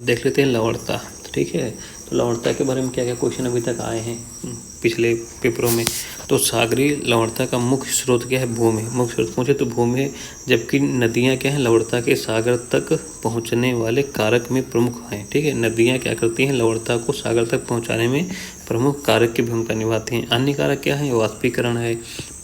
देख लेते हैं लवणता। तो ठीक है, तो लवणता के बारे में क्या क्या क्वेश्चन अभी तक आए हैं पिछले पेपरों में। तो सागरीय लवणता का मुख्य स्रोत क्या है? भूमि। मुख्य स्रोत पूछे तो भूमि है, जबकि नदियाँ क्या हैं? लवणता के सागर तक पहुँचने वाले कारक में प्रमुख हैं। ठीक है, नदियाँ क्या करती हैं? लवणता को सागर तक पहुँचाने में प्रमुख कारक की भूमिका निभाती हैं। अन्य कारक क्या है? वाष्पीकरण है,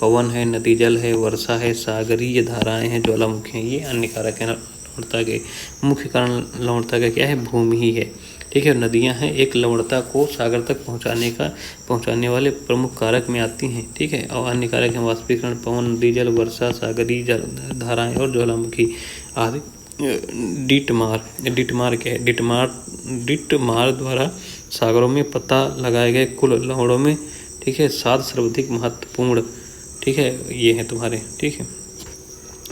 पवन है, नदी जल है, वर्षा है, सागरीय धाराएँ हैं, ज्वालामुखी हैं। ये अन्य कारक हैं। लवणता के मुख्य कारण लवणता का क्या है? भूमि ही है। ठीक है, नदियां हैं एक लवणता को सागर तक पहुंचाने वाले प्रमुख कारक में आती हैं। ठीक है, और अन्य कारक हैं वाष्पीकरण, पवन, नदी जल, वर्षा, सागरीय धाराएं और ज्वालामुखी आदि। डिटमार क्या है? डिटमार द्वारा सागरों में पता लगाए गए कुल लवणों में, ठीक है, 7 सर्वाधिक महत्वपूर्ण, ठीक है, ये हैं तुम्हारे, ठीक है,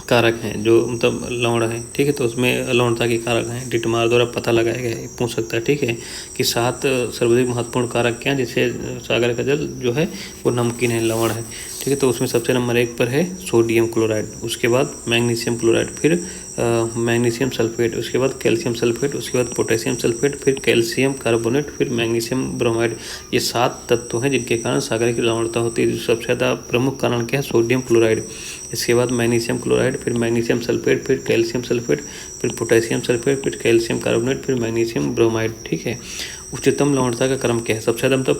कारक हैं जो मतलब लवण है। ठीक है, तो उसमें लवणता के कारक हैं, डिटमार द्वारा पता लगाया गया है। पूछ सकता है, ठीक है, कि 7 सर्वाधिक महत्वपूर्ण कारक क्या हैं जिससे सागर का जल जो है वो नमकीन है, लवण है। ठीक है, तो उसमें सबसे नंबर 1 पर है सोडियम क्लोराइड, उसके बाद मैग्नीशियम क्लोराइड, फिर मैग्नीशियम सल्फेट, उसके बाद कैल्शियम सल्फेट, उसके बाद पोटेशियम सल्फेट, फिर कैल्शियम कार्बोनेट, फिर मैग्नीशियम ब्रोमाइड। ये 7 तत्व हैं जिनके कारण सागर की लवणता होती है। सबसे ज़्यादा प्रमुख कारण क्या है? सोडियम क्लोराइड, इसके बाद मैग्नीशियम क्लोराइड, फिर मैग्नीशियम सल्फेट, फिर कैल्शियम सल्फेट, फिर पोटेशियम सल्फेट, फिर कैल्शियम कार्बोनेट, फिर मैग्नीशियम ब्रोमाइड। ठीक है, उच्चतम लवणता का क्रम क्या है? सबसे ज़्यादा मतलब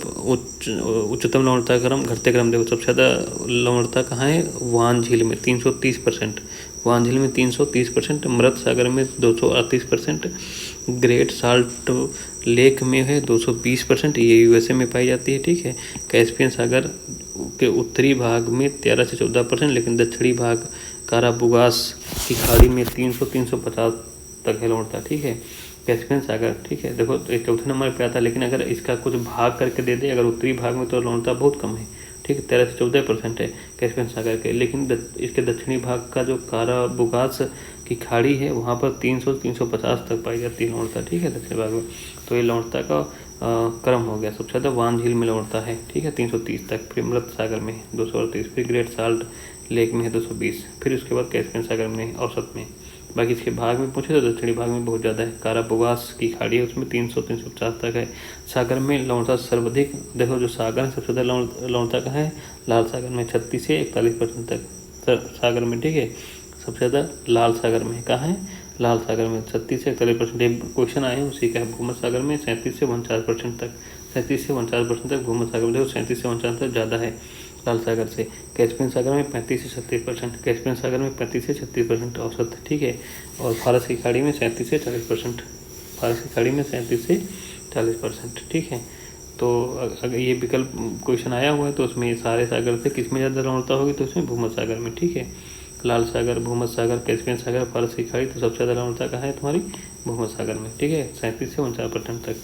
उच्चतम लवणता का क्रम, घटते क्रम देखो, सबसे ज़्यादा लवणता कहाँ है? वान झील में 330%, वान झील में 330%, मृत सागर में 238%, ग्रेट साल्ट लेक में है 220%, ये यूएसए में पाई जाती है। ठीक है, कैस्पियन सागर के उत्तरी भाग में 13 से 14%, लेकिन दक्षिणी भाग काराबुगास की खाड़ी में 300-350 तक है लवणता। ठीक है, कैस्पियन सागर, ठीक है, देखो तो चौथे नंबर पे आता है, लेकिन अगर इसका कुछ भाग करके दे दे, अगर उत्तरी भाग में तो लवणता बहुत कम है। ठीक है, 13 से 14% है कैस्पियन सागर के, लेकिन इसके दक्षिणी भाग का जो काराबुगास की खाड़ी है वहाँ पर 300-350 तक पाई जाती है लवणता। ठीक है, दक्षिणी भाग में। तो ये लवणता का क्रम हो गया। सबसे ज़्यादा वान झील में लवणता है, ठीक है, 330 तक, फिर मृत सागर में 238, फिर ग्रेट साल्ट लेक में है 220, फिर उसके बाद कैस्पियन सागर में औसत में। बाकी इसके भाग में पूछे तो दक्षिणी भाग में बहुत ज़्यादा है, काराबुगास की खाड़ी है उसमें 300-350 तक है। सागर में लवणता सर्वाधिक, देखो जो सागर है सबसे ज़्यादा लवणता का है लाल सागर में 36 से 41% तक सागर में। ठीक है, सबसे ज़्यादा लाल सागर में कहाँ है? लाल सागर में 36 से 41%। क्वेश्चन आए हैं उसी का है। भूमध्य सागर में 37 से 49% तक, 37 से 49% तक भूमध्य सागर में, देखो 37 से 49 ज़्यादा है लाल सागर से। कैस्पियन सागर में 35 से 36%, कैस्पियन सागर में 35 से 36% औसत। ठीक है, और फारस की खाड़ी में 37 से 40%, फारस की खाड़ी में 37 से 40%। ठीक है, तो अगर ये विकल्प क्वेश्चन आया हुआ है तो उसमें सारे सागर से किस में ज़्यादा लवणता होगी? तो उसमें भूमध्य सागर में। ठीक है, लाल सागर, भूमध्य सागर, कैस्पियन सागर, फारस की खाड़ी, तो सबसे ज़्यादा लवणता कहाँ है तुम्हारी? भूमध्य सागर में। ठीक है, 37 से 49% तक।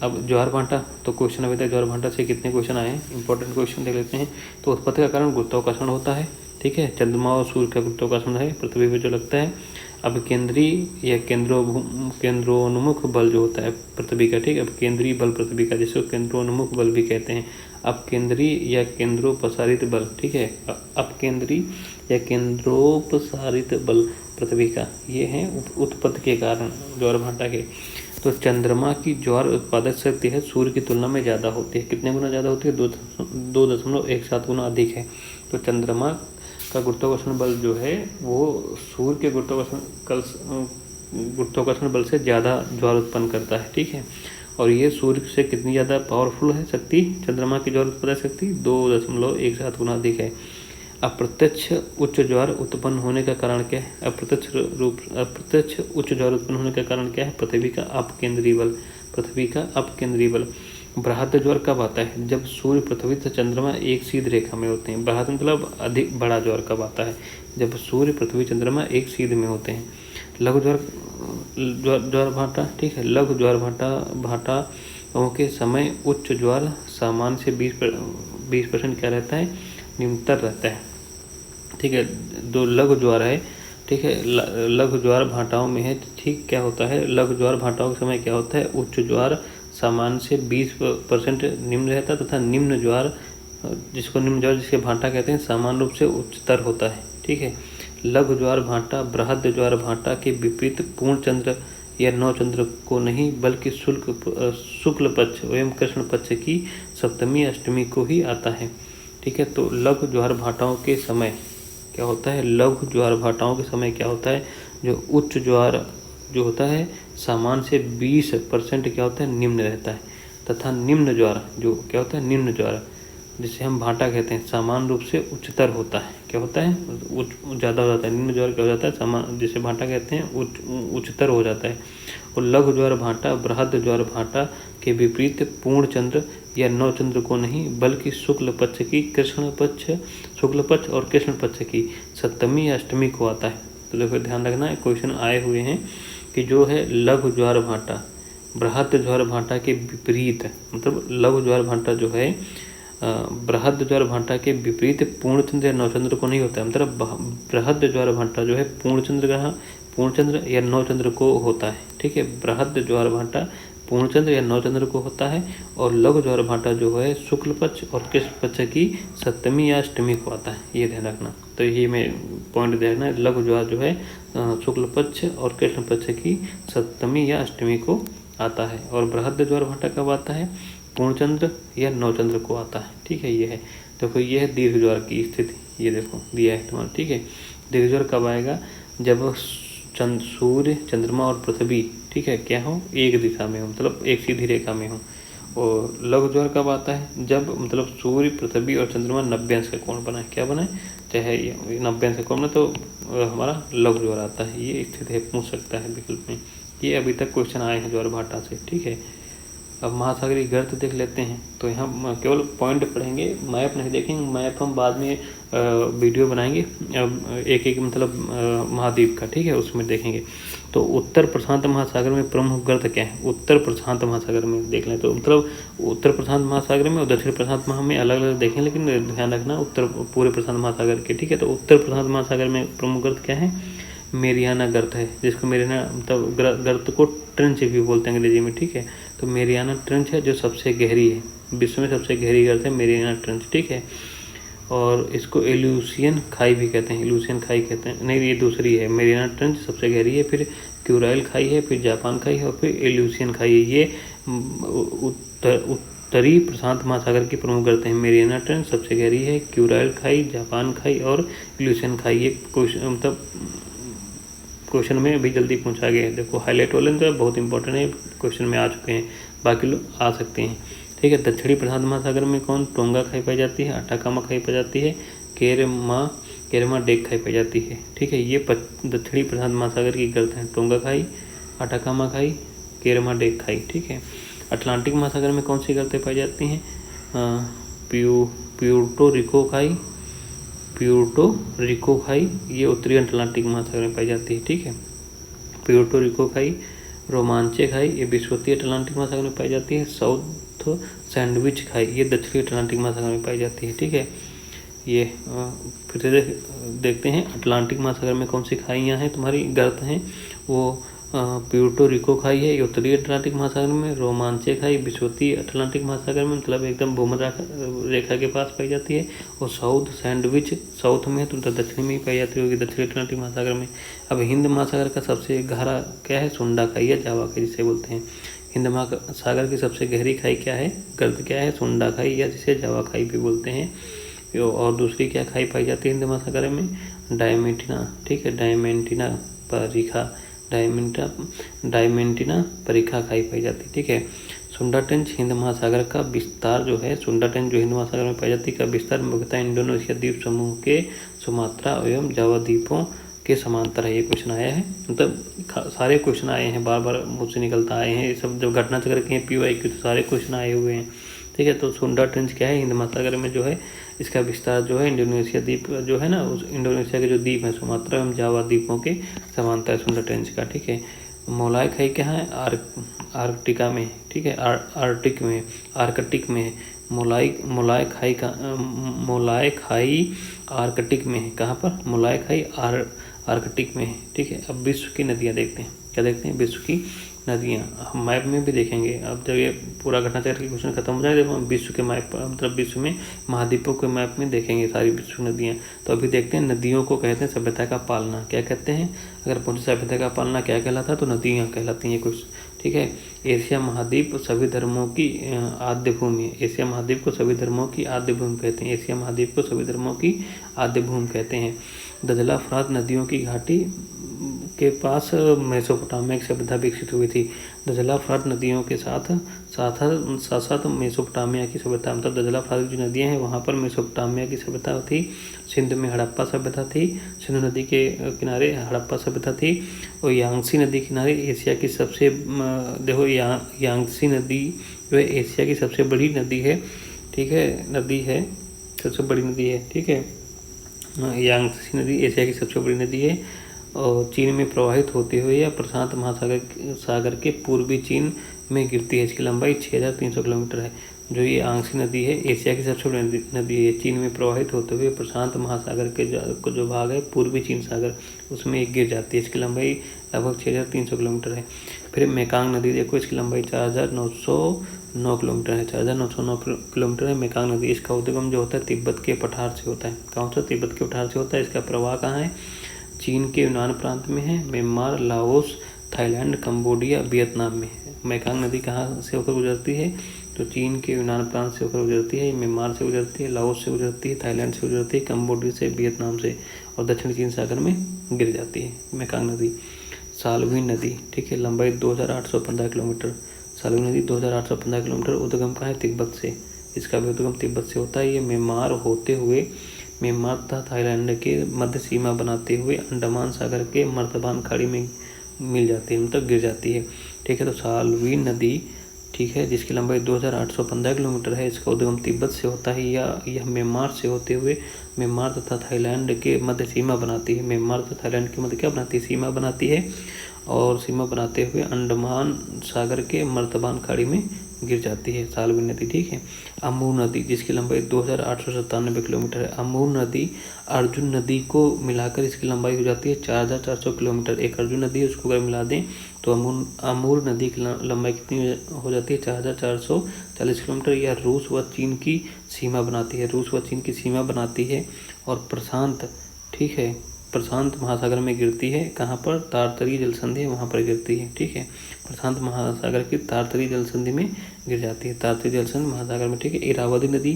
अब ज्वार भाटा, तो क्वेश्चन अभी तक ज्वार भाटा से कितने क्वेश्चन आए हैं? इंपॉर्टेंट क्वेश्चन देख लेते हैं। तो उत्पत्ति का कारण गुरुत्वाकर्षण होता है। ठीक है, चंद्रमा और सूर्य का गुरुत्वाकर्षण है पृथ्वी पर जो लगता है। अब केंद्रीय या केंद्रोन्मुख बल जो होता है पृथ्वी का, ठीक है, अब केंद्रीय बल पृथ्वी का, जिसको केंद्रोन्मुख बल भी कहते हैं। अब केंद्रीय या केंद्रोपसारित बल, ठीक है, अब केंद्रीय या केंद्रोपसारित बल पृथ्वी का, ये है उत्पत्ति के कारण ज्वार भाटा के। तो चंद्रमा की ज्वार उत्पादक शक्ति है सूर्य की तुलना में ज़्यादा होती है। कितने गुना ज़्यादा होती है? 2.17 गुना अधिक है। तो चंद्रमा का गुरुत्वाकर्षण बल जो है वो सूर्य के गुरुत्वाकर्षण बल से ज़्यादा ज्वार उत्पन्न करता है। ठीक है, और ये सूर्य से कितनी ज़्यादा पावरफुल है शक्ति? चंद्रमा की ज्वार उत्पादक शक्ति 2.17 गुना अधिक है। अप्रत्यक्ष उच्च ज्वार उत्पन्न होने का कारण क्या है? अप्रत्यक्ष उच्च ज्वार उत्पन्न होने का कारण क्या है? पृथ्वी का अपकेंद्रीय बल, पृथ्वी का अपकेंद्रीय बल। बृहद ज्वार कब आता है? जब सूर्य, पृथ्वी तथा चंद्रमा एक सीधी रेखा में होते हैं। बृहद मतलब अधिक बड़ा ज्वार कब आता है? जब सूर्य, पृथ्वी, चंद्रमा एक सीध में होते हैं। लघु ज्वार भाटा, ठीक है, लघु ज्वार भाटाओं के समय उच्च ज्वार सामान्य से 20% क्या रहता है? निम्नतर रहता है। ठीक है, दो लघु ज्वार है, ठीक है, लघु ज्वार भाटाओं में है। ठीक, क्या होता है? लघु ज्वार भाटाओं के समय क्या होता है? उच्च ज्वार सामान्य से 20% निम्न रहता है, तथा निम्न ज्वार, जिसको निम्न ज्वार जिसके भाटा कहते हैं, सामान्य रूप से उच्चतर होता है। ठीक है, लघु ज्वार भाटा बृहद ज्वार भाटा के विपरीत या नवचंद्र को नहीं बल्कि शुक्ल पक्ष एवं कृष्ण पक्ष की सप्तमी अष्टमी को ही आता है। ठीक है, तो लघु ज्वार भाटाओं के समय क्या होता है, लघु ज्वार भाटाओं के समय क्या होता है, जो उच्च ज्वार जो होता है सामान्य से 20% क्या होता है, निम्न रहता है, तथा निम्न ज्वार जो क्या होता है, निम्न ज्वार जिसे हम भाटा कहते हैं सामान्य रूप से उच्चतर होता है। क्या होता है, ज़्यादा हो जाता है। निम्न ज्वार क्या हो जाता है, सामान्य जिसे भाटा कहते हैं उच्चतर हो जाता है। और लघु ज्वार भाटा बृहद ज्वार भाटा के विपरीत पूर्ण चंद्र या नवचंद्र को नहीं बल्कि शुक्ल पक्ष और कृष्ण पक्ष की सप्तमी या अष्टमी को आता है। तो देखो ध्यान रखना है, क्वेश्चन आए हुए हैं कि जो है लघु ज्वार भाटा बृहद ज्वार भाटा के विपरीत, मतलब लघु ज्वार भाटा जो है बृहद ज्वार भाटा के विपरीत पूर्णचंद्र या नवचंद्र को नहीं होता है। मतलब बृहद ज्वार भाटा जो है पूर्णचंद्र या नवचंद्र को होता है। ठीक है, बृहद ज्वार भाटा पूर्णचंद्र या नवचंद्र को होता है, और लघु ज्वार भाटा जो है शुक्ल पक्ष और कृष्ण पक्ष की सप्तमी या अष्टमी को आता है। ये ध्यान रखना। तो ये मैं पॉइंट देखना है, लघु ज्वार जो है शुक्ल पक्ष और कृष्ण पक्ष की सप्तमी या अष्टमी को आता है, और बृहद ज्वार भाटा कब आता है, पूर्णचंद्र या नवचंद्र को आता है। ठीक है, ये है। देखो ये है दीर्घ ज्वार की स्थिति, ये देखो दिया है तुम्हारा। ठीक है, दीर्घ ज्वार कब आएगा, जब सूर्य चंद्रमा और पृथ्वी ठीक है क्या हो, एक दिशा में हो, मतलब एक सीधी रेखा में हो। और लघु ज्वार कब आता है, जब मतलब सूर्य पृथ्वी और चंद्रमा 90 अंश का कोण बनाए। क्या बनाए, चाहे 90 अंश का कोण बने तो हमारा लघु ज्वार आता है। ये स्थिति है, पूछ सकता है विकल्प में। ये अभी तक क्वेश्चन आए हैं ज्वार भाटा से। ठीक है, अब महासागरीय गर्त देख लेते हैं। तो यहाँ केवल पॉइंट पढ़ेंगे, मैप नहीं देखेंगे। मैप हम बाद में वीडियो बनाएंगे एक एक मतलब महाद्वीप का। ठीक है, उसमें देखेंगे। तो उत्तर प्रशांत महासागर में प्रमुख गर्त क्या है, उत्तर प्रशांत महासागर में देख लें तो मतलब उत्तर प्रशांत महासागर में और दक्षिण प्रशांत महा में अलग अलग देखें, लेकिन ध्यान रखना उत्तर पूरे प्रशांत महासागर के। ठीक है, तो उत्तर प्रशांत महासागर में प्रमुख गर्त क्या है, मेरियाना गर्त है, जिसको मेरियाना मतलब गर्त को ट्रेंच भी बोलते हैं अंग्रेजी में। ठीक है, तो मेरियाना ट्रेंच है जो सबसे गहरी है, विश्व में सबसे गहरी गर्त है मेरियाना ट्रेंच। ठीक है, और इसको एल्यूसियन खाई भी कहते हैं, एल्यूसियन खाई कहते हैं, नहीं ये दूसरी है। मेरियाना ट्रेंच सबसे गहरी है, फिर क्यूराइल खाई है, फिर जापान खाई है, और फिर एल्यूसियन खाई है। ये उत्तरी प्रशांत महासागर की प्रमुख गर्त हैं। मेरियाना ट्रेंच सबसे गहरी है, क्यूराइल खाई, जापान खाई और एल्यूसियन खाई। ये मतलब क्वेश्चन में अभी जल्दी पूछा गया है। देखो हाईलाइट वाले तो बहुत इंपॉर्टेंट है, क्वेश्चन में आ चुके हैं, बाकी लोग आ सकते हैं। ठीक है, दक्षिणी प्रशांत महासागर में कौन, टोंगा खाई पाई जाती है, अटाकामा खाई पाई जाती है, केरमा डेक खाई पाई जाती है। ठीक है, ये दक्षिणी प्रशांत महासागर की गर्त हैं, टोंगा खाई, अटाकामा खाई, केरमा डेक खाई। ठीक है, अटलांटिक महासागर में कौन सी गर्तें पाई जाती हैं, प्यूर्टो रिको खाई, ये उत्तरी अटलांटिक महासागर में पाई जाती है। ठीक है, प्यूर्टो रिको खाई, रोमांचे खाई, ये विश्वतीय अटलांटिक महासागर में पाई जाती है। साउथ सैंडविच खाई, ये दक्षिणी अटलांटिक महासागर में पाई जाती है। ठीक है, ये फिर से देखते हैं अटलांटिक महासागर में कौन सी खाइयाँ हैं तुम्हारी गर्त हैं, वो प्यूर्टो रिको खाई है, ये उत्तरी अटलांटिक महासागर में, रोमांचे खाई विश्वतीय अटलांटिक महासागर में, मतलब एकदम भूमध्य रेखा के पास पाई जाती है, और साउथ सैंडविच साउथ में तो दक्षिणी में ही पाई जाती होगी, दक्षिणी अटलांटिक महासागर में। अब हिंद महासागर का सबसे गहरा क्या है, सुंडा खाई या जावा खाई जिसे बोलते हैं। हिंद महासागर की सबसे गहरी खाई क्या है, गर्त क्या है, सुंडा खाई या जिसे जावा खाई भी बोलते हैं। और दूसरी क्या खाई पाई जाती है हिंद महासागर में, डायमेंटिना। ठीक है, डायमेंटिना परीखा खाई पाई जाती है। ठीक है, सुंडा ट्रेंच हिंद महासागर का विस्तार जो है, सुंडा ट्रेंच जो हिंद महासागर में पाई जाती है का विस्तार मुख्यतः इंडोनेशिया द्वीप समूह के सुमात्रा एवं जावा द्वीपों के समांतर है। ये क्वेश्चन आया है, मतलब सारे क्वेश्चन आए हैं, बार बार मुझसे निकलता आए हैं। ये सब जब घटना चक्र के PYQ तो सारे क्वेश्चन आए हुए हैं। ठीक है, तो सुंडा ट्रेंच क्या है, हिंद महासागर में जो है इसका विस्तार जो है इंडोनेशिया द्वीप जो है ना, उस इंडोनेशिया के जो द्वीप है सुमात्रा एवं जावा द्वीपों के समांतर है सुंडा ट्रेंच का। ठीक है, मोलाई खाई क्या है, आर्कटिका में। ठीक है, आर्कटिक में मोलाई खाई आर्कटिक में है। कहाँ पर, मोलाई खाई आर्कटिक में है। ठीक है, अब विश्व की नदियाँ देखते हैं, क्या देखते हैं, विश्व की नदियाँ हम मैप में भी देखेंगे। अब जब ये पूरा घटनाचक्र की क्वेश्चन खत्म हो जाए, जब हम विश्व के मैप मतलब विश्व में महाद्वीपों के मैप में देखेंगे सारी विश्व नदियाँ। तो अभी देखते हैं नदियों को कहते हैं सभ्यता का पालना। क्या कहते हैं? अगर पूछे सभ्यता का पालना क्या कहलाता है तो नदियाँ कहलाती हैं कुछ, ठीक है। एशिया महाद्वीप सभी धर्मों की आद्य भूमि है। एशिया महाद्वीप को सभी धर्मों की आद्य भूमि कहते हैं। एशिया महाद्वीप को सभी धर्मों की आद्य भूमि कहते हैं। दजला फरात नदियों की घाटी के पास मेसोपोटामिया की सभ्यता विकसित हुई थी। दजला फरात नदियों के साथ साथ मेसोपोटामिया की सभ्यता, मतलब दजला फरात जो नदियाँ हैं वहाँ पर मेसोपोटामिया की सभ्यता थी। सिंध में हड़प्पा सभ्यता थी। सिंधु नदी के किनारे हड़प्पा सभ्यता थी। और यांगसी नदी किनारे एशिया की सबसे देखो यांगसी नदी जो है एशिया की सबसे बड़ी नदी है, ठीक है। नदी है, सबसे बड़ी नदी है, ठीक है। यांगसी नदी एशिया की सबसे बड़ी नदी है और चीन में प्रवाहित होते हुए या प्रशांत महासागर के पूर्वी चीन में गिरती है। इसकी लंबाई 6300 किलोमीटर है। जो ये यांगसी नदी है एशिया की सबसे बड़ी नदी है। चीन में प्रवाहित होते हुए प्रशांत महासागर के जो भाग है पूर्वी चीन सागर, उसमें एक गिर जाती है। इसकी लंबाई लगभग 6300 किलोमीटर है। फिर मेकांग नदी देखो, इसकी लंबाई 4909 किलोमीटर है। 4909 किलोमीटर है मेकांग नदी। इसका उद्गम जो होता है तिब्बत के पठार से होता है। कहाँ से? तिब्बत के पठार से होता है। इसका प्रवाह कहाँ है? चीन के यूनान प्रांत में है। Myanmar, Laos, Thailand, Cambodia, Vietnam में है। मेकांग नदी कहाँ से होकर गुजरती है? तो चीन के यूनान प्रांत से होकर गुजरती है, म्यांमार से गुजरती है, लाओस से गुजरती है, थाईलैंड से गुजरती है, कंबोडिया से, वियतनाम से और दक्षिण चीन सागर में गिर जाती है मेकांग नदी। साल्वी नदी, ठीक है, लंबाई 2815 किलोमीटर। साल्वी नदी 2815 किलोमीटर। उद्गम कहाँ है? तिब्बत से। इसका भी उद्गम तिब्बत से होता है। ये म्यांमार होते हुए म्यांमार तथा थाईलैंड के मध्य सीमा बनाते हुए अंडमान सागर के मर्तबान खाड़ी में मिल जाती है, मतलब गिर जाती है, ठीक है। तो साल्वी नदी, ठीक है, जिसकी लंबाई 2815 किलोमीटर है, इसका उद्गम तिब्बत से होता है या यह म्यांमार से होते हुए म्यांमार तथा थाईलैंड के मध्य सीमा बनाती है। म्यांमार तथा थाईलैंड के मध्य क्या बनाती है? सीमा बनाती है और सीमा बनाते हुए अंडमान सागर के मर्तबान खाड़ी में गिर जाती है साल्वी नदी, ठीक है। अमूर नदी, जिसकी लंबाई 2897 किलोमीटर है। अमूर नदी अर्जुन नदी को मिलाकर इसकी लंबाई हो जाती है 4400 किलोमीटर। एक अर्जुन नदी है, उसको अगर मिला दें तो अमूर नदी की लंबाई कितनी हो जाती है? 4440 किलोमीटर। यह रूस व चीन की सीमा बनाती है। रूस व चीन की सीमा बनाती है और प्रशांत, ठीक है, प्रशांत महासागर में गिरती है। कहाँ पर? तारतरी जलसंधि है, वहाँ पर गिरती है, ठीक है। प्रशांत महासागर की तारतरी जलसंधि में गिर जाती है, तारतरी जलसंधि महासागर में, ठीक है। इरावदी नदी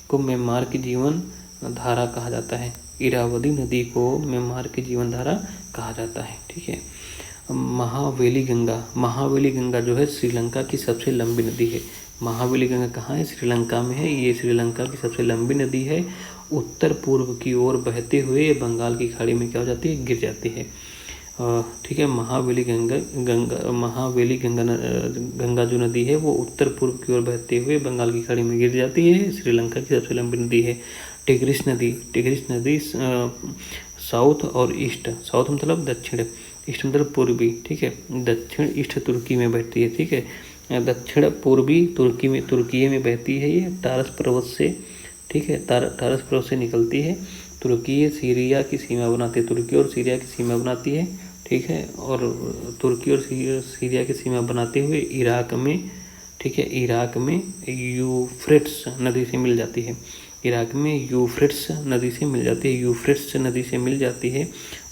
को म्यांमार की जीवन धारा कहा जाता है। इरावदी नदी को म्यांमार की जीवन धारा कहा जाता है, ठीक है। महावेली गंगा जो है श्रीलंका की सबसे लंबी नदी है। महावेली गंगा कहाँ है? श्रीलंका में है। ये श्रीलंका की सबसे लंबी नदी है। उत्तर पूर्व की ओर बहते हुए बंगाल की खाड़ी में क्या हो जाती है? गिर जाती है, ठीक है। महावेली गंगा जो नदी है वो उत्तर पूर्व की ओर बहते हुए बंगाल की खाड़ी में गिर जाती है। श्रीलंका की सबसे लंबी नदी है। टिग्रिस नदी साउथ और ईस्ट, साउथ मतलब दक्षिण, ईस्ट मतलब पूर्वी, ठीक है। दक्षिण ईस्ट तुर्की में बहती है, ठीक है। दक्षिण पूर्वी तुर्की में बहती है। ये टारस पर्वत से, ठीक है, टारस पर्वत से निकलती है। तुर्की सीरिया की सीमा बनाती है, तुर्की और सीरिया की सीमा बनाती है, ठीक है। और तुर्की और सीरिया की सीमा बनाते हुए इराक में, ठीक है, इराक में यूफ्रेट्स नदी से मिल जाती है। इराक में यूफ्रेट्स नदी से मिल जाती है, यूफ्रेट्स नदी से मिल जाती है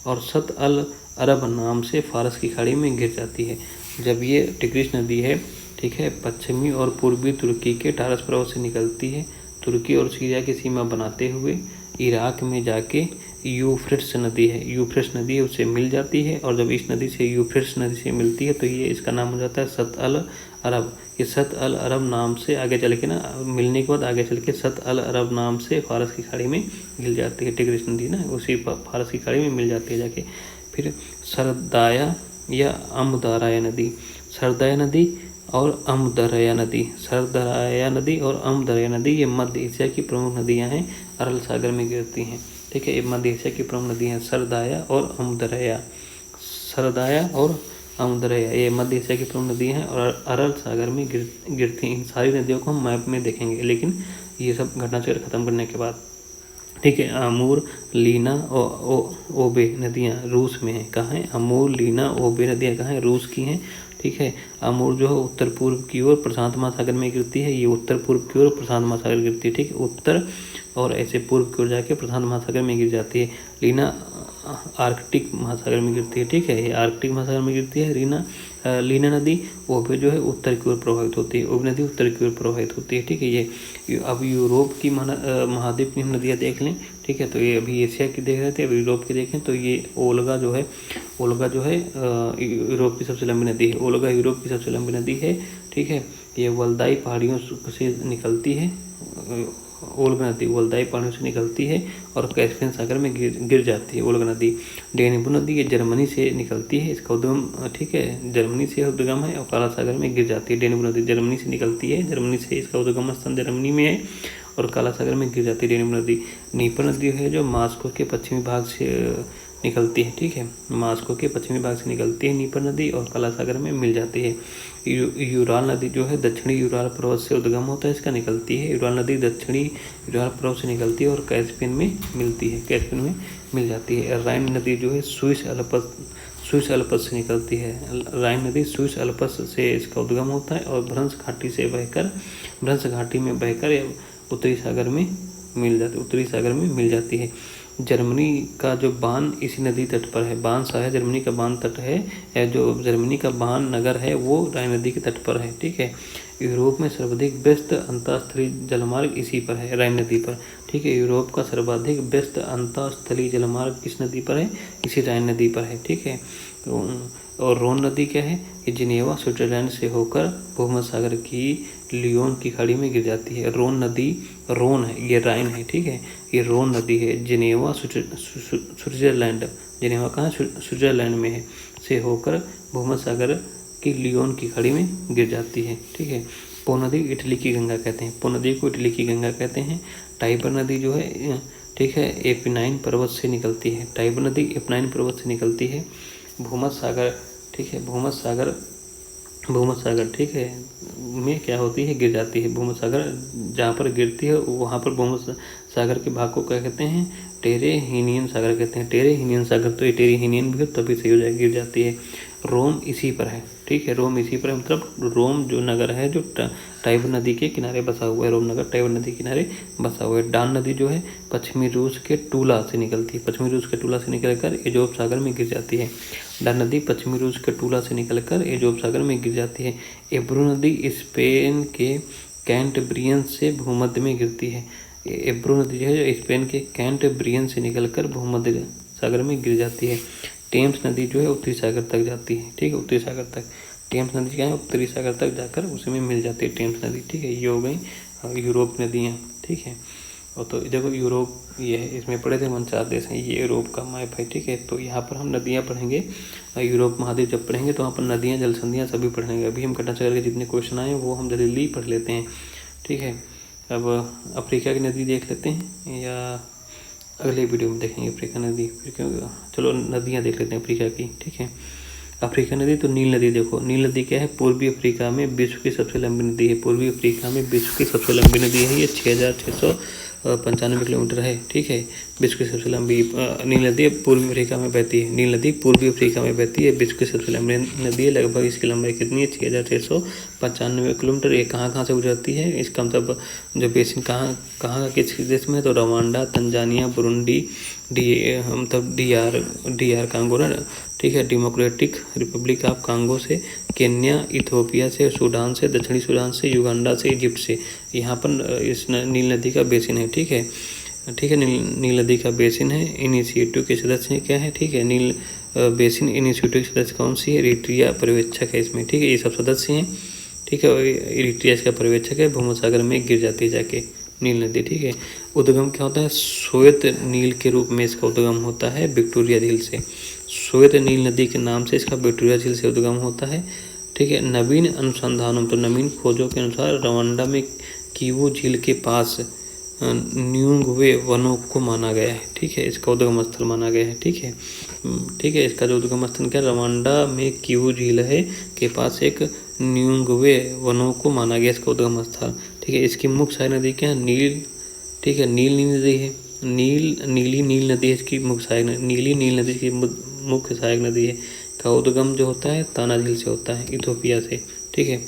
और सत अल अरब नाम से फारस की खाड़ी में गिर जाती है। जब ये टिग्रिस नदी है, ठीक है, पश्चिमी और पूर्वी तुर्की के टारस पर्वत से निकलती है, तुर्की और सीरिया की सीमा बनाते हुए इराक में जाके यूफ्रेट्स नदी है उससे मिल जाती है। और जब इस नदी से यूफ्रेट्स नदी से मिलती है तो ये इसका नाम हो जाता है सत अल अरब। ये सत अल अरब नाम से आगे चल के ना, मिलने के बाद आगे चल के सत अल अरब नाम से फारस की खाड़ी में मिल जाती है। टिग्रिस नदी ना उसी फारस की खाड़ी में मिल जाती है जाके। फिर सरदाया या अमदाराया नदी, सरदाया नदी और अमदरया नदी, सरदाया नदी और अमदरया नदी ये मध्य एशिया की प्रमुख नदियां हैं, अरल सागर में गिरती हैं, ठीक है। ये मध्य एशिया की प्रमुख नदियां हैं सरदाया और अमदरया, सरदाया और अमदरया ये मध्य एशिया की प्रमुख नदियां हैं और अरल सागर में गिरती हैं। इन सारी नदियों को हम मैप में देखेंगे, लेकिन ये सब घटनाचक्र खत्म करने के बाद, ठीक है। अमूर, लीना और ओबे नदियाँ रूस में हैं। कहाँ हैं? अमूर, लीना, ओबे नदियाँ कहाँ हैं? रूस की हैं, ठीक है। अमूर जो है उत्तर पूर्व की ओर प्रशांत महासागर में गिरती है, ये उत्तर पूर्व की ओर प्रशांत महासागर गिरती है, ठीक है, उत्तर और ऐसे पूर्व की ओर जाके प्रशांत महासागर में गिर जाती है। लीना आर्कटिक महासागर में गिरती है, ठीक है, ये आर्कटिक महासागर में गिरती है। लीना नदी वो भी जो है उत्तर की ओर प्रवाहित होती है, उब नदी उत्तर की ओर प्रवाहित होती है, ठीक है। ये अब यूरोप की महाद्वीप की हम नदियाँ देख लें, ठीक है। तो ये अभी एशिया की देख रहे थे, अब यूरोप की देखें तो ये ओल्गा जो है यूरोप की सबसे लंबी नदी है। ओल्गा यूरोप की सबसे लंबी नदी है, ठीक है। ये वल्दाई पहाड़ियों से निकलती है, ओल्गा नदी वल्दाई पहाड़ियों से निकलती है और कैस्पियन सागर में गिर जाती है ओल्गा नदी। डेन्यूब नदी ये जर्मनी से निकलती है, इसका उद्गम, ठीक है, जर्मनी से उद्गम है और काला सागर में गिर जाती है। डेन्यूब नदी जर्मनी से निकलती है, जर्मनी से इसका उद्गम स्थान जर्मनी में है और काला सागर में गिर जाती है डेन्यूब नदी। नीपर नदी है जो मास्को के पश्चिमी भाग से निकलती है, ठीक है, मास्को के पश्चिमी भाग से निकलती है नीपर नदी और काला सागर में मिल जाती है। यूराल नदी जो है दक्षिणी यूराल पर्वत से उद्गम होता है, इसका निकलती है। यूराल नदी दक्षिणी यूराल पर्वत से निकलती है और कैस्पियन में मिलती है, कैस्पियन में मिल जाती है। राइन नदी जो है स्विस अल्पस से निकलती है। राइन नदी स्विस अल्पस से इसका उद्गम होता है और भ्रंश घाटी में बहकर उत्तरी सागर में मिल जाती है। जर्मनी का जो बान इसी नदी तट पर है, बान सा है, जर्मनी का बान तट है, जो जर्मनी का बान नगर है वो राइन नदी के तट पर है, ठीक है। यूरोप में सर्वाधिक व्यस्त अंतःस्थलीय जलमार्ग इसी पर है, राइन नदी पर, ठीक है। यूरोप का सर्वाधिक व्यस्त अंतःस्थलीय जलमार्ग किस नदी पर है? इसी राइन नदी पर है, ठीक है। और रोन नदी क्या है? ये जिनेवा स्विट्जरलैंड से होकर भूमध्य सागर की लियोन की खाड़ी में गिर जाती है। रोन नदी, रोन है, ये राइन है, ठीक है, ये रोन नदी है, जिनेवा स्विट्जरलैंड, जिनेवा कहाँ? स्विट्जरलैंड में है, से होकर भूमध्य सागर की लियोन की खाड़ी में गिर जाती है, ठीक है। पो नदी इटली की गंगा कहते हैं, पो नदी को इटली की गंगा कहते हैं। टाइबर नदी जो है, ठीक है, एपिनाइन पर्वत से निकलती है, टाइबर नदी एपिनाइन पर्वत से निकलती है। भूमध्य सागर, ठीक है, भूमध्य सागर, ठीक है, में क्या होती है? गिर जाती है। भूमध्य सागर जहाँ पर गिरती है वहाँ पर भूमध्य सागर के भाग को क्या कहते हैं? टेरेहिनियन सागर कहते हैं, टेरेहिनियन सागर। तो ये टेरेहिनियन भी हो तभी सही हो जाएगी, गिर जाती है। रोम इसी पर है, ठीक है, रोम इसी पर है, मतलब रोम जो नगर है जो टाइबर नदी के किनारे बसा हुआ है, रोम नगर टाइबर नदी के किनारे बसा हुआ है। डान नदी जो है पश्चिमी रूस के टूला से निकलती है, पश्चिमी रूस के टूला से निकलकर एजोब सागर में गिर जाती है। डान नदी पश्चिमी रूस के टूला से निकलकर एजोब सागर में गिर जाती है। एब्रो नदी स्पेन के कैंटब्रियन से भूमध्य में गिरती है। एब्रो नदी जो है स्पेन के कैंटब्रियन से निकलकर भूमध्य सागर में गिर जाती है। टेम्स नदी जो है उत्तरी सागर तक जाती है, ठीक है, उत्तरी सागर तक। टेम्स नदी क्या है? उत्तरी सागर तक जाकर उसमें मिल जाती है टेम्स नदी, ठीक है। ये हो गई यूरोप नदियाँ, ठीक है। और तो देखो यूरोप ये है, इसमें पढ़े थे 49 देश हैं, ये यूरोप का मैप है, ठीक है। तो यहाँ पर हम नदियाँ पढ़ेंगे, यूरोप महाद्वीप जब पढ़ेंगे तो वहाँ पर नदियाँ, जल संधियाँ सभी पढ़ेंगे। अभी हम कटा सागर के जितने क्वेश्चन आए वो हम जल्दी पढ़ लेते हैं, ठीक है। अब अफ्रीका की नदी देख लेते हैं या अगले वीडियो में देखेंगे अफ्रीका नदी, फिर क्यों, चलो नदियाँ देख लेते हैं अफ्रीका की, ठीक है। अफ्रीका नदी, तो नील नदी देखो, नील नदी क्या है? पूर्वी अफ्रीका में विश्व की सबसे लंबी नदी है, पूर्वी अफ्रीका में विश्व की सबसे लंबी नदी है, ये 6695 किलोमीटर है, ठीक है। विश्व की सबसे लंबी नील नदी पूर्वी अफ्रीका में बहती है, नील नदी पूर्वी अफ्रीका में बहती है, विश्व की सबसे लंबी नदी है। लगभग इसकी लंबाई कितनी है? 6695 किलोमीटर। ये कहाँ से गुजरती है? इसका मतलब जो बेसिन कहाँ किस देश में है? तो रवांडा, तंजानिया, बुरुंडी, मतलब डी आर कांगो ना, ठीक है, डेमोक्रेटिक रिपब्लिक ऑफ कांगो से, केन्या, इथियोपिया से, सूडान से, दक्षिणी सूडान से, युगांडा से, इजिप्ट से, यहाँ पर इस नील नदी का बेसिन है, ठीक है, ठीक है। नील नदी का बेसिन है। इनिशिएटिव के सदस्य क्या है? ठीक है, नील बेसिन इनिशिएटिव के सदस्य कौन सी है? इरिट्रिया पर्यवेक्षक है इसमें, ठीक है, ये सब सदस्य हैं, ठीक है। इरिट्रिया इसका पर्यवेक्षक है। भूमध्य सागर में गिर जाती है जाके नील नदी, ठीक है। उद्गम क्या होता है? श्वेत नील के रूप में इसका उद्गम होता है विक्टोरिया झील से, श्वेत नील नदी के नाम से इसका विक्टोरिया झील से उद्गम होता है, ठीक है। नवीन अनुसंधानों, तो नवीन खोजों के अनुसार रवांडा में किवू झील के पास न्यूंगवे वनों को माना गया है, ठीक है, इसका उद्गम स्थल माना गया है, ठीक है, ठीक है। इसका जो उद्गम स्थल क्या? रवांडा में किवू झील है के पास एक न्यूंगवे वनों को माना गया इसका उद्गम स्थल, ठीक है। इसकी मुख्य सहायक नदी क्या है? नील, ठीक है, नील नदी है, नीली नील नदी है इसकी मुख्य सहायक, नीली नील नदी की मुख्य सहायक नदी है। इसका उद्गम जो होता है ताना झील से होता है, इथोपिया से, ठीक है।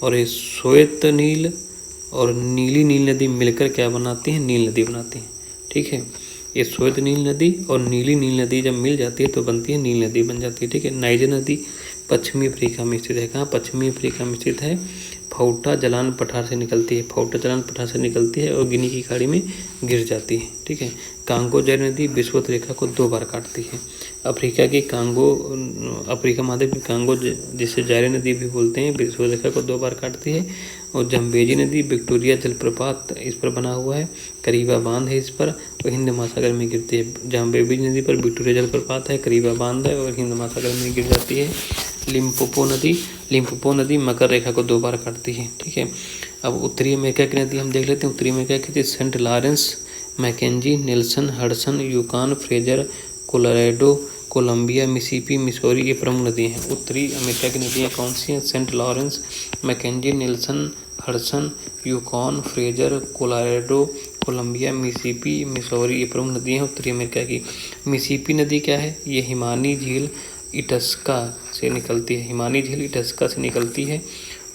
और ये श्वेत नील और नीली नील नदी मिलकर क्या बनाती है, नील नदी बनाती है, ठीक है। ये श्वेत नील नदी और नीली नील नदी जब मिल जाती है तो बनती है नील नदी बन जाती है, ठीक है। नाइजर नदी पश्चिमी अफ्रीका में स्थित है। कहाँ, पश्चिमी अफ्रीका में स्थित है। फौटा जलान पठार से निकलती है, फौटा जलान पठार से निकलती है और गिनी की खाड़ी में गिर जाती है, ठीक है। कांगो जैर नदी विषुवत रेखा को 2 बार काटती है। अफ्रीका की कांगो, अफ्रीका महाद्वीप की कांगो जिसे जैर नदी भी बोलते हैं, विषुवत रेखा को 2 बार काटती है। और जम्बेजी नदी विक्टोरिया जलप्रपात इस पर बना हुआ है, करीबा बांध है इस पर, और हिंद महासागर में गिरती है। जम्बेजी नदी पर विक्टोरिया जलप्रपात है, करीबा बांध है और हिंद महासागर में गिर जाती है। लिम्पोपो नदी मकर रेखा को 2 बार काटती है, ठीक है। अब उत्तरी अमेरिका की नदी हम देख लेते हैं। उत्तरी अमेरिका की थी Saint Lawrence, Mackenzie, Nelson, Hudson, Yukon, Fraser, Colorado, Columbia, Mississippi, Missouri, ये प्रमुख नदी हैं। उत्तरी अमेरिका की नदियाँ कौन सी हैं? Saint Lawrence, Mackenzie, Nelson, Hudson, Yukon, Fraser, Colorado, Columbia, Mississippi, Missouri, ये प्रमुख नदी हैं उत्तरी अमेरिका की। मिसिसिपी नदी क्या है? ये हिमानी झील इटस्का से निकलती है, हिमानी झील इटस्का से निकलती है।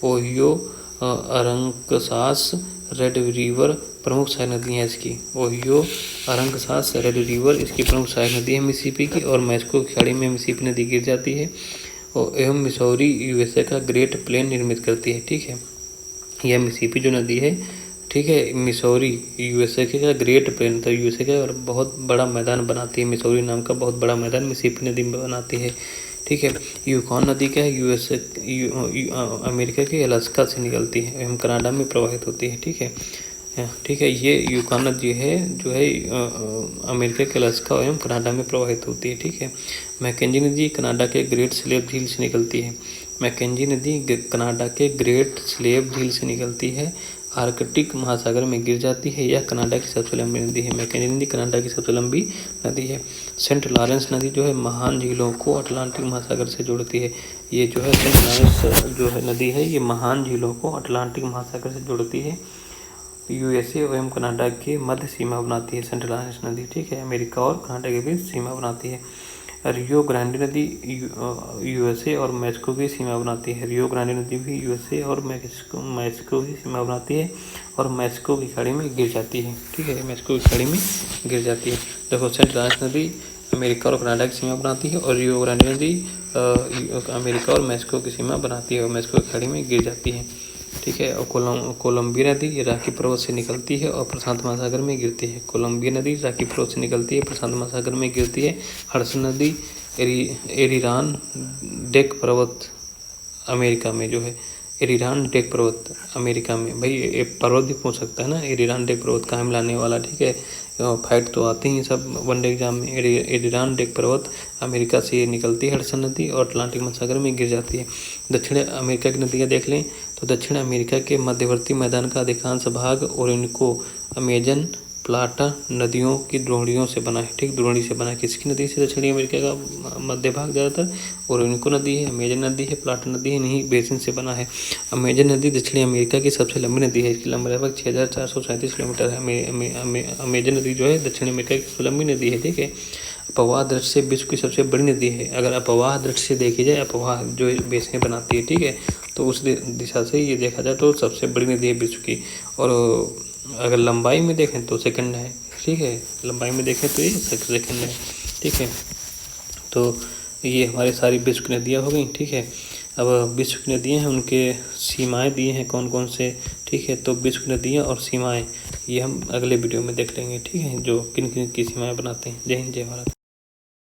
ओहियो, अरकानसास, रेड रिवर प्रमुख सहायक नदियाँ इसकी। ओहियो, अरकानसास, रेड रिवर इसकी प्रमुख सहायक नदी है मिसिसिपी की। और मैक्सिको की खाड़ी में मिसिसिपी नदी गिर जाती है। और एवं मिसौरी यूएसए का ग्रेट प्लेन निर्मित करती है, ठीक है। यह मिसिसिपी जो नदी है, ठीक है, मिसौरी यूएसए के का ग्रेट प्लेन था, यूएसए का और बहुत बड़ा मैदान बनाती है। मिसौरी नाम का बहुत बड़ा मैदान मिसिसिपी नदी में बनाती है, ठीक है। यूकॉन नदी क्या है? यूएसए अमेरिका के अलास्का से निकलती है एवं कनाडा में प्रवाहित होती है, ठीक है, ठीक है। ये यूकॉन नदी है जो है अमेरिका के अलास्का एवं कनाडा में प्रवाहित होती है, ठीक है। मैकेंजी नदी कनाडा के ग्रेट स्लेव झील से निकलती है। मैकेंजी नदी कनाडा के ग्रेट स्लेव झील से निकलती है, आर्कटिक महासागर में गिर जाती है। यह कनाडा की सबसे लंबी नदी है। मैकेंजी नदी कनाडा की सबसे लंबी नदी है। सेंट लॉरेंस नदी जो है महान झीलों को अटलांटिक महासागर से जोड़ती है। ये जो है सेंट लॉरेंस जो है नदी है, ये महान झीलों को अटलांटिक महासागर से जोड़ती है। यूएसए एवं कनाडा के मध्य सीमा बनाती है सेंट लॉरेंस नदी, ठीक है। अमेरिका और कनाडा के बीच सीमा बनाती है। रियो ग्रांडे नदी यूएसए और मैक्सिको की सीमा बनाती है। रियो ग्रांडे नदी भी यूएसए और मैक्सिको की सीमा बनाती है और मैक्सिको की खाड़ी में गिर जाती है, ठीक है, मैक्सिको की खाड़ी में गिर जाती है। देखो, सेंट लॉरेंस नदी अमेरिका और कनाडा की सीमा बनाती है और रियो ग्रांडे नदी अमेरिका और मैक्सिको की सीमा बनाती है और मैक्सिको की खाड़ी में गिर जाती है, ठीक है। और कोलंबिया नदी रॉकी पर्वत से निकलती है और प्रशांत महासागर में गिरती है। कोलंबिया नदी रॉकी पर्वत से निकलती है, प्रशांत महासागर में गिरती है। हडसन नदी एरिरान डेक पर्वत अमेरिका में जो है, एरिरान डेक पर्वत अमेरिका में, भाई ये पर्वत भी पूछ सकता है ना, एरिरान डेक पर्वत कहाँ मिलाने वाला, ठीक है। फाइट तो आते ही सब वनडे एग्जाम में। एरिरान डेक पर्वत अमेरिका से निकलती है हडसन नदी और अटलांटिक महासागर में गिर जाती है। दक्षिण अमेरिका की नदियाँ देख लें तो दक्षिण अमेरिका के मध्यवर्ती मैदान का अधिकांश भाग ओरिनको, अमेजन, प्लाटा नदियों की द्रोणियों से बना है, ठीक, द्रोणी से बना है। किसकी नदी से दक्षिणी अमेरिका का मध्य भाग ज़्यादातर? ओरिनको नदी है, अमेजन नदी है, प्लाटा नदी है, इन्हीं बेसिन से बना है। अमेजन नदी दक्षिणी अमेरिका की सबसे लंबी नदी है, इसकी लंबाई लगभग 6437 किलोमीटर है। अमेजन नदी जो है दक्षिण अमेरिका की सबसे लंबी नदी है, ठीक है। अपवाह दृष्टि से विश्व की सबसे बड़ी नदी है। अगर अपवाह दृष्टि से देखी जाए, अपवाह जो बेसिन बनाती है, ठीक है, तो उस दिशा से ये देखा जाए तो सबसे बड़ी नदी है विश्व की। और अगर लंबाई में देखें तो सेकंड है, ठीक है, लंबाई में देखें तो ये सेकंड है, ठीक है। तो ये हमारी सारी विश्व की नदियाँ हो गई, ठीक है। अब विश्व की नदियाँ हैं, उनके सीमाएं दिए हैं कौन कौन से, ठीक है। तो विश्व की नदियाँ और सीमाएं ये हम अगले वीडियो में देख लेंगे, ठीक है, जो किन किन की सीमाएं बनाते हैं। जय हिंद, जय भारत।